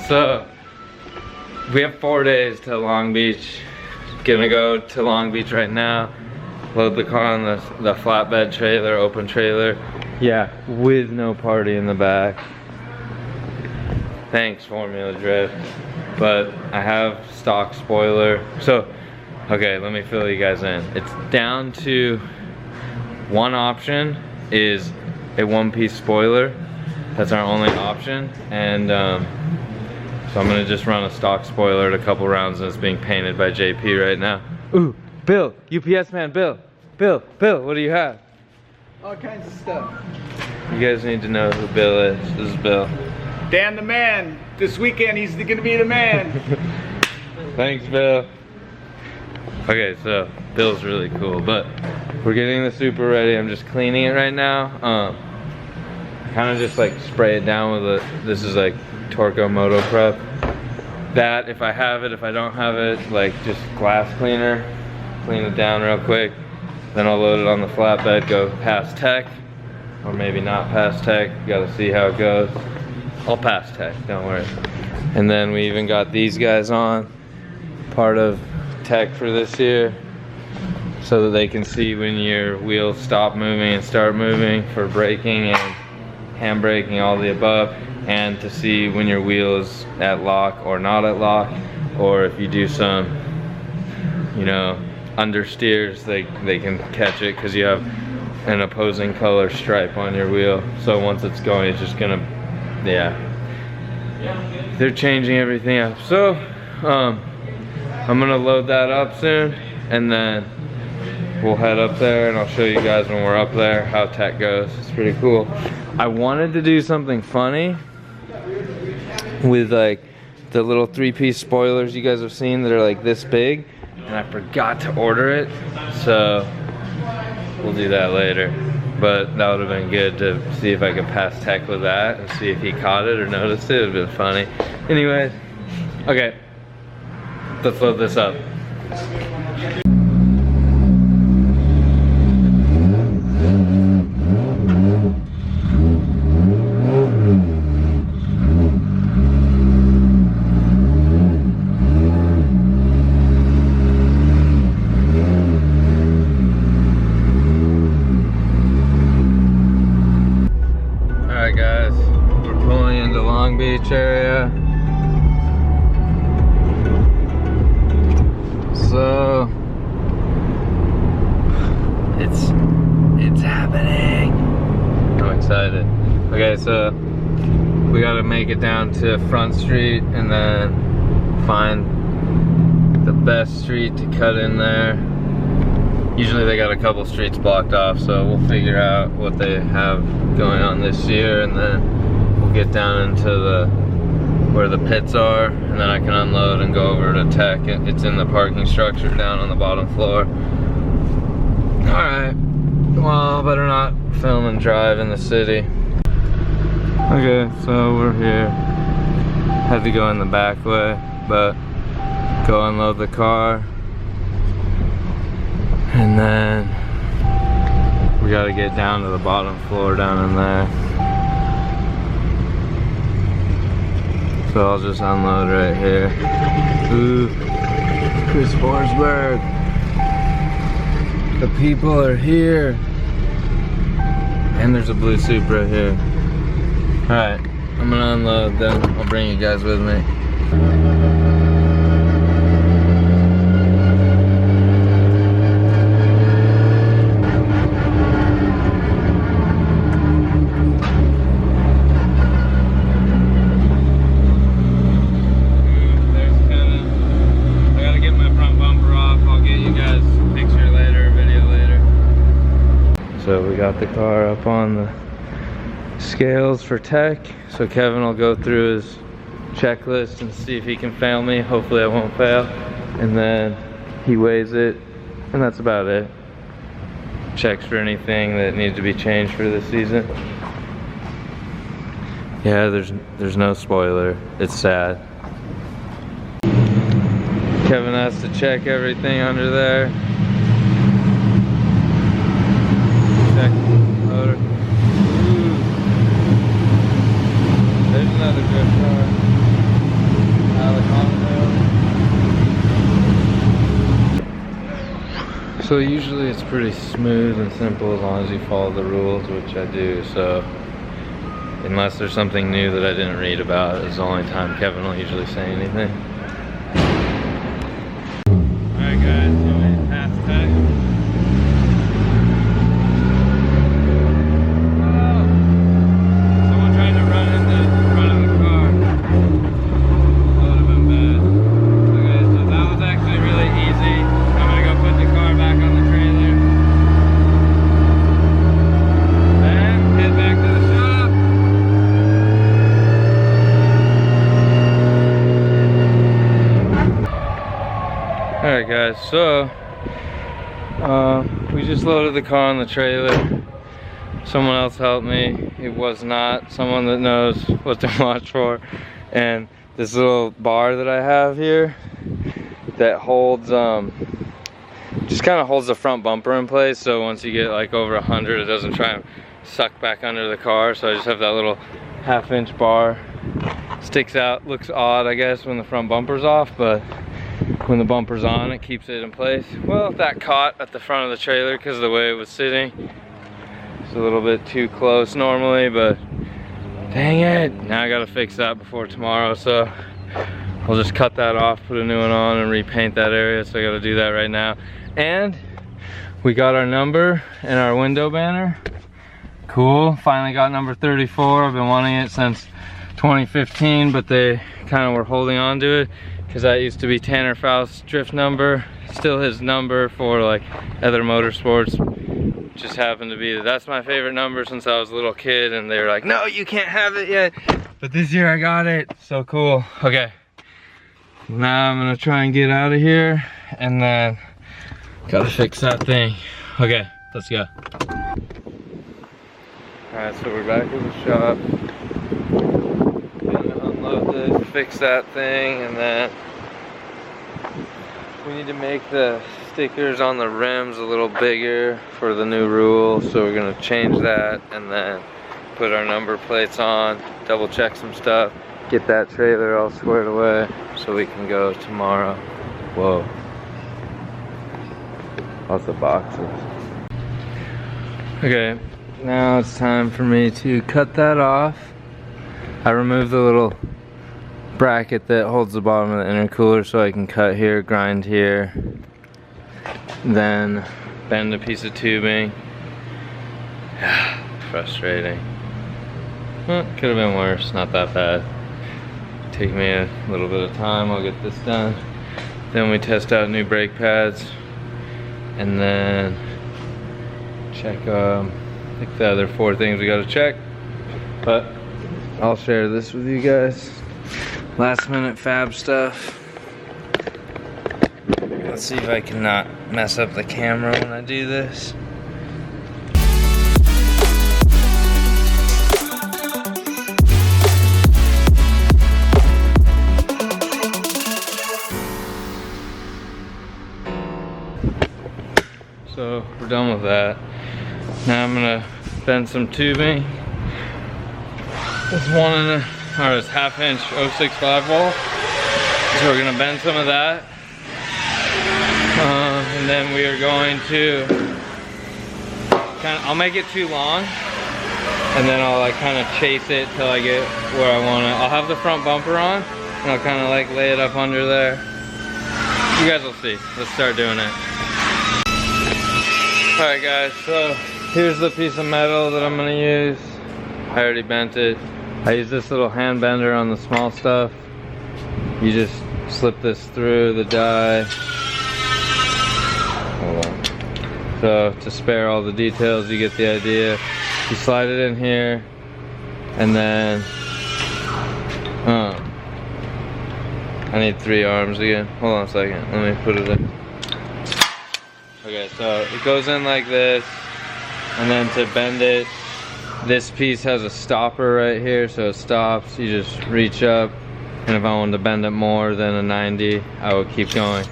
So we have 4 days to Long Beach. Gonna go to Long Beach right now. Load the car on the flatbed trailer, open trailer. Yeah, with no party in the back. Thanks, Formula Drift. But I have stock spoiler. So, okay, let me fill you guys in. It's down to one option is a one-piece spoiler. That's our only option. And so I'm gonna just run a stock spoiler at a couple rounds, and it's being painted by JP right now. Ooh, Bill, UPS man, Bill, what do you have? All kinds of stuff. You guys need to know who Bill is. This is Bill. Dan the man. This weekend he's gonna be the man. Thanks, Bill. Okay, so Bill's really cool, but we're getting the Super ready. I'm just cleaning it right now. Kind of just like spray it down with this is like Torco Moto Prep. That, if I have it, if I don't have it, like just glass cleaner, clean it down real quick. Then I'll load it on the flatbed, go past tech, or maybe not past tech. Gotta see how it goes. I'll pass tech, don't worry. And then we even got these guys on, part of tech for this year, so that they can see when your wheels stop moving and start moving for braking and hand braking, all the above, and to see when your wheel is at lock or not at lock, or if you do some, you know, understeers, they can catch it because you have an opposing color stripe on your wheel. So once it's going, it's just gonna, yeah. They're changing everything up. So I'm gonna load that up soon, and then we'll head up there, and I'll show you guys when we're up there how tech goes. It's pretty cool. I wanted to do something funny with like the little 3-piece spoilers you guys have seen that are like this big, and I forgot to order it, so we'll do that later. But that would have been good to see if I could pass tech with that and see if he caught it or noticed it. It would have been funny. Anyways, okay, let's load this up. Area. So it's happening. I'm excited. Okay, so we gotta make it down to Front Street and then find the best street to cut in there. Usually they got a couple streets blocked off, so we'll figure out what they have going on this year, and then we'll get down into where the pits are, and then I can unload and go over to tech. It's in the parking structure down on the bottom floor. Alright, well, better not film and drive in the city. Okay, so we're here. Had to go in the back way, but go unload the car. And then we gotta get down to the bottom floor down in there. So I'll just unload right here. Ooh, Chris Forsberg. The people are here. And there's a blue Supra here. Alright, I'm gonna unload, then I'll bring you guys with me. So we got the car up on the scales for tech. So Kevin will go through his checklist and see if he can fail me. Hopefully I won't fail. And then he weighs it, and that's about it. Checks for anything that needs to be changed for this season. Yeah, there's no spoiler. It's sad. Kevin has to check everything under there. Check motor. Ooh. There's another drift car. So usually it's pretty smooth and simple as long as you follow the rules, which I do. So unless there's something new that I didn't read about, it's the only time Kevin will usually say anything. Alright guys, so we passed tech. Someone tried to run in the front of the car. That would have been bad. Okay, so that was actually really easy. I'm gonna go put the car back on the trailer. Then head back to the shop. Alright guys, so we just loaded the car on the trailer. Someone else helped me. It was not someone that knows what to watch for. And this little bar that I have here that holds just kind of holds the front bumper in place, so once you get like over 100 it doesn't try and suck back under the car. So I just have that little 1/2 inch bar. Sticks out, looks odd I guess when the front bumper's off, but when the bumper's on it keeps it in place. Well, that caught at the front of the trailer because of the way it was sitting. It's a little bit too close normally, but dang it, now I gotta fix that before tomorrow. So I'll just cut that off, put a new one on, and repaint that area. So I gotta do that right now. And we got our number and our window banner. Cool, finally got number 34. I've been wanting it since 2015, but they kind of were holding on to it because that used to be Tanner Faust's drift number. Still his number for like other motorsports. Just happened to be, that's my favorite number since I was a little kid, and they were like, no, you can't have it yet. But this year I got it, so cool. Okay, now I'm gonna try and get out of here, and then gotta fix that thing. Okay, let's go. Alright, so we're back at the shop. Gonna unload this, fix that thing, and then we need to make the stickers on the rims a little bigger for the new rule. So we're gonna change that and then put our number plates on, double check some stuff, get that trailer all squared away so we can go tomorrow. Whoa. Lots of boxes. Okay, now it's time for me to cut that off. I removed the little bracket that holds the bottom of the intercooler so I can cut here, grind here, then bend a piece of tubing. Frustrating. Well, could have been worse, not that bad. Take me a little bit of time, I'll get this done. Then we test out new brake pads, and then check I think the other 4 things we gotta check. But I'll share this with you guys. Last minute fab stuff. Let's see if I can not mess up the camera when I do this. So we're done with that. Now I'm gonna bend some tubing. This 1.5 inch 0.65 volt. So we're gonna bend some of that. And then we are going to I'll make it too long, and then I'll like kind of chase it till I get where I want it. I'll have the front bumper on, and I'll kind of like lay it up under there. You guys will see. Let's start doing it. Alright guys, so here's the piece of metal that I'm gonna use. I already bent it. I use this little hand bender on the small stuff. You just slip this through the die. Hold on. So to spare all the details, you get the idea. You slide it in here, and then I need 3 arms again. Hold on a second, let me put it in. Okay, so it goes in like this, and then to bend it, this piece has a stopper right here, so it stops. You just reach up, and if I wanted to bend it more than a 90, I would keep going.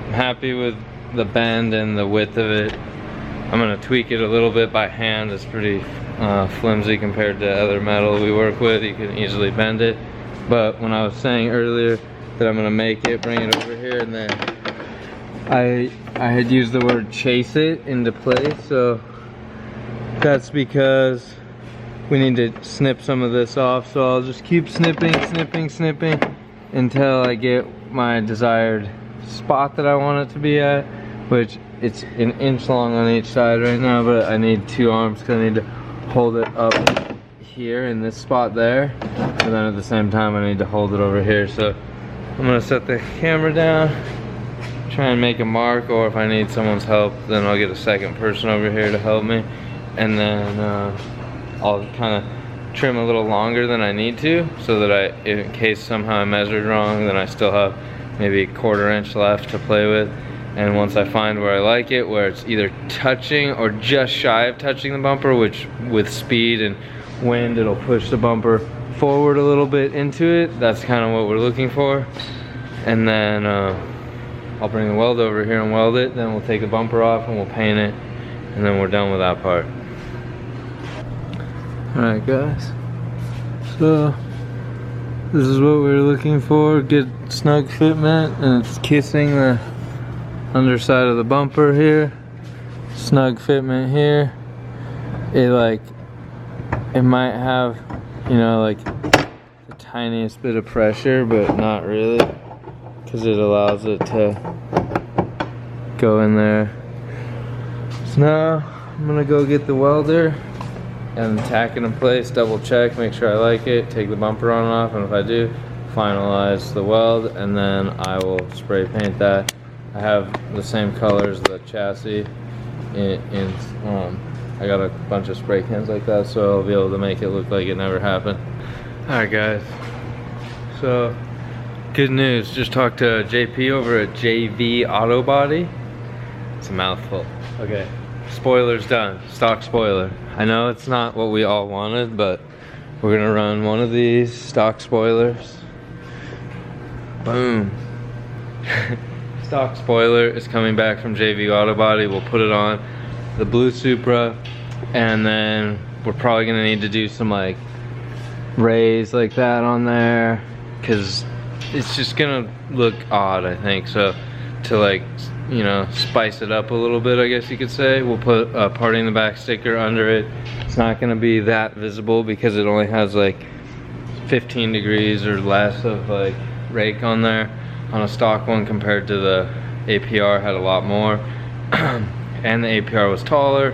I'm happy with the bend and the width of it. I'm gonna tweak it a little bit by hand. It's pretty flimsy compared to other metal we work with. You can easily bend it. But when I was saying earlier that I'm gonna make it, bring it over here, and then I had used the word chase it into place, so that's because we need to snip some of this off. So I'll just keep snipping until I get my desired spot that I want it to be at, which it's an inch long on each side right now, but I need 2 arms because I need to hold it up here in this spot there, and then at the same time I need to hold it over here. So I'm gonna set the camera down, try and make a mark, or if I need someone's help, then I'll get a second person over here to help me, and then I'll kind of trim a little longer than I need to, so that in case somehow I measured wrong, then I still have maybe a 1/4 inch left to play with. And once I find where I like it, where it's either touching or just shy of touching the bumper, which with speed and wind, it'll push the bumper forward a little bit into it. That's kind of what we're looking for. And then I'll bring the weld over here and weld it. Then we'll take the bumper off and we'll paint it. And then we're done with that part. Alright guys, so this is what we're looking for. Good snug fitment, and it's kissing the underside of the bumper here. Snug fitment here. It might have, you know, like the tiniest bit of pressure, but not really, because it allows it to go in there. So now I'm gonna go get the welder and tack it in place, double check, make sure I like it, take the bumper on and off, and if I do, finalize the weld, and then I will spray paint that. I have the same colors, the chassis, I got a bunch of spray cans like that, so I'll be able to make it look like it never happened. Alright guys, so good news, just talked to JP over at JV Auto Body. It's a mouthful. Okay, spoiler's done, stock spoiler. I know it's not what we all wanted, but we're gonna run one of these stock spoilers. Boom. Stock spoiler is coming back from JV Auto Body. We'll put it on the blue Supra, and then we're probably gonna need to do some like rays like that on there, because it's just gonna look odd, I think. So to, like, you know, spice it up a little bit, I guess you could say, we'll put a party in the back sticker under it. It's not gonna be that visible because it only has like 15 degrees or less of like rake on there. On a stock one compared to the APR had a lot more. And the APR was taller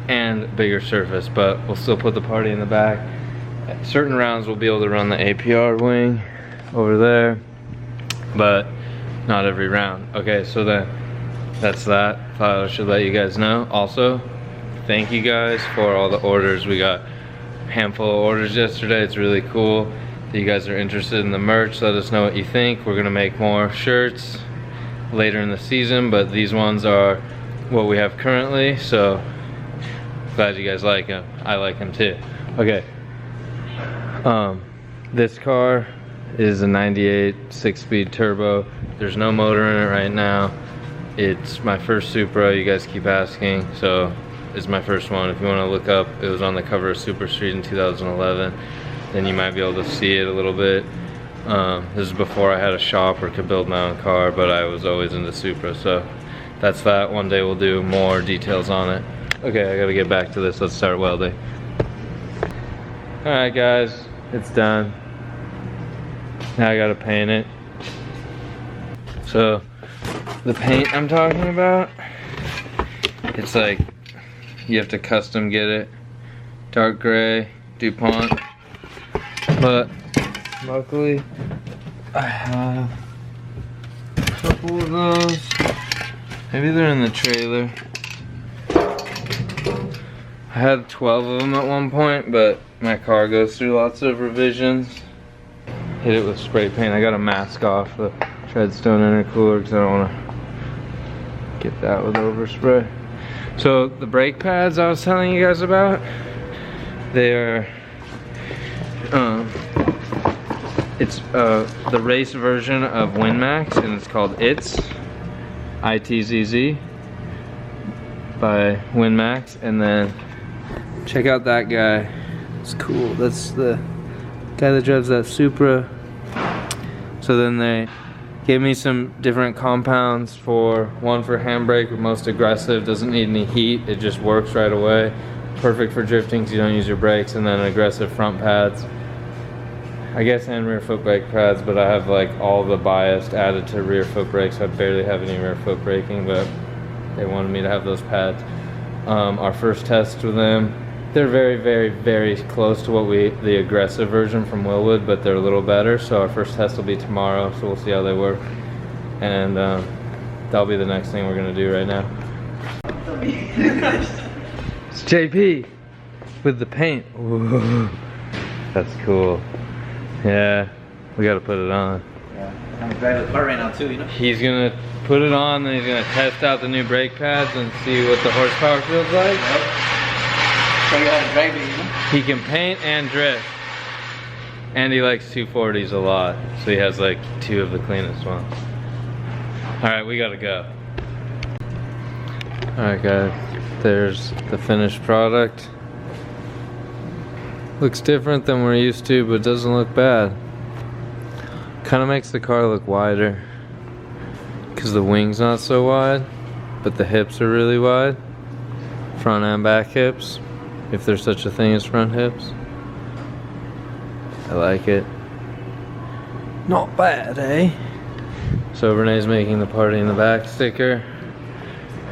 and bigger surface, but we'll still put the party in the back. At certain rounds we'll be able to run the APR wing over there, but not every round. Okay, so then that's that. Thought I should let you guys know. Also, thank you guys for all the orders. We got a handful of orders yesterday. It's really cool that you guys are interested in the merch. Let us know what you think. We're gonna make more shirts later in the season, but these ones are what we have currently, so glad you guys like them. I like them too. Okay, this car is a 98 6-speed turbo. There's no motor in it right now. It's my first Supra. You guys keep asking, so it's my first one. If you want to look up, it was on the cover of Super Street in 2011. Then you might be able to see it a little bit. This is before I had a shop or could build my own car, but I was always into Supra, so that's that. One day we'll do more details on it. Okay, I gotta get back to this. Let's start welding. Alright guys, it's done. Now I gotta paint it. So, the paint I'm talking about, it's like, you have to custom get it. Dark gray, DuPont. But, luckily, I have a couple of those. Maybe they're in the trailer. I had 12 of them at one point, but my car goes through lots of revisions. Hit it with spray paint. I got a mask off the Treadstone intercooler because I don't want to get that with overspray. So the brake pads I was telling you guys about, they are it's the race version of WinMax, and it's called ITZZ by WinMax. And then check out that guy, it's cool. That's the guy that drives that Supra. So then they Gave me some different compounds for one for handbrake, most aggressive, doesn't need any heat, it just works right away. Perfect for drifting because you don't use your brakes, and then aggressive front pads. I guess and rear foot brake pads, but I have like all the biased added to rear foot brakes. I barely have any rear foot braking, but they wanted me to have those pads. Our first test with them, they're very, very, very close to what the aggressive version from Willwood, but they're a little better. So our first test will be tomorrow, so we'll see how they work. And that'll be the next thing we're gonna do right now. It's JP with the paint. Ooh, that's cool. Yeah, we gotta put it on. Yeah, I'm driving the car right now too, you know? He's gonna put it on, then he's gonna test out the new brake pads and see what the horsepower feels like. Show you how to drive it, you know? He can paint and drift. And he likes 240s a lot, so he has like 2 of the cleanest ones. Alright, we gotta go. Alright guys, there's the finished product. Looks different than we're used to, but doesn't look bad. Kind of makes the car look wider because the wing's not so wide, but the hips are really wide. Front and back hips, if there's such a thing as front hips. I like it. Not bad, eh? So Renee's making the party in the back sticker,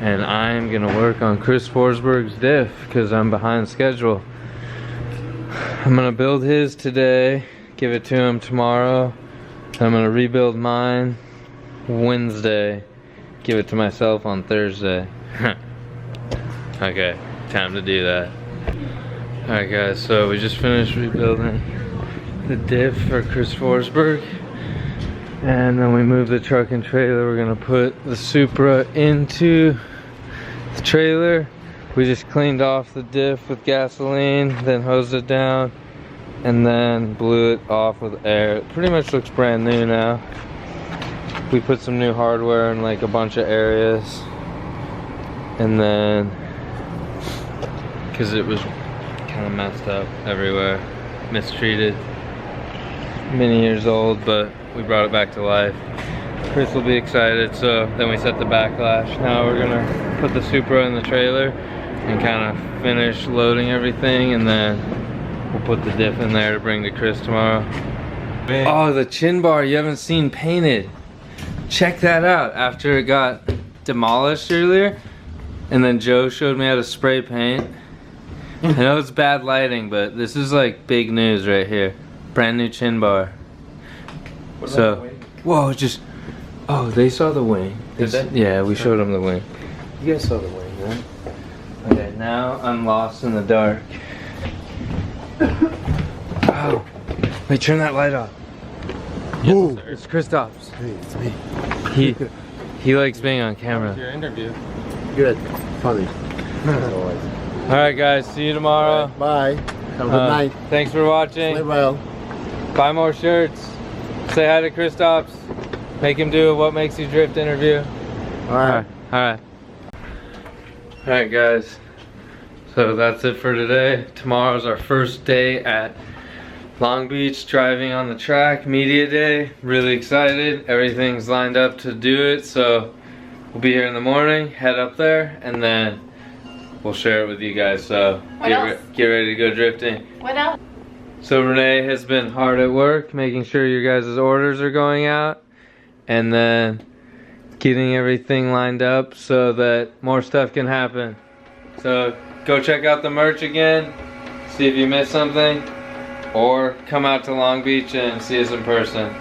and I'm gonna work on Chris Forsberg's diff because I'm behind schedule. I'm gonna build his today, give it to him tomorrow. I'm gonna rebuild mine Wednesday, give it to myself on Thursday. Okay, time to do that. Alright guys, so we just finished rebuilding the diff for Chris Forsberg. And then we moved the truck and trailer. We're gonna put the Supra into the trailer. We just cleaned off the diff with gasoline, then hosed it down, and then blew it off with air. It pretty much looks brand new now. We put some new hardware in like a bunch of areas, and then because it was kind of messed up everywhere, mistreated, many years old, but we brought it back to life. Chris will be excited, so then we set the backlash. Now we're gonna put the Supra in the trailer and kind of finish loading everything, and then we'll put the diff in there to bring to Chris tomorrow. Oh, the chin bar you haven't seen painted. Check that out. After it got demolished earlier, and then Joe showed me how to spray paint. I know it's bad lighting, but this is like big news right here. Brand new chin bar. So, whoa, just, oh, they saw the wing. Did they? Yeah, we showed them the wing. You guys saw the wing, right? Okay, now I'm lost in the dark. Oh, wait, turn that light off. Who? It's Christoph's. Hey, it's me. He likes being on camera. Your interview. Good. Funny. As always. Alright guys, see you tomorrow. Bye. Have a good night. Thanks for watching. Play well. Buy more shirts. Say hi to Christoph's. Make him do a What Makes You Drift interview. Alright. Alright. Alright guys. So that's it for today. Tomorrow's our first day at Long Beach, driving on the track, media day. Really excited. Everything's lined up to do it, so we'll be here in the morning, head up there, and then we'll share it with you guys. So get ready to go drifting. What else? So Renee has been hard at work making sure your guys' orders are going out, and then getting everything lined up so that more stuff can happen. So go check out the merch again, see if you missed something, or come out to Long Beach and see us in person.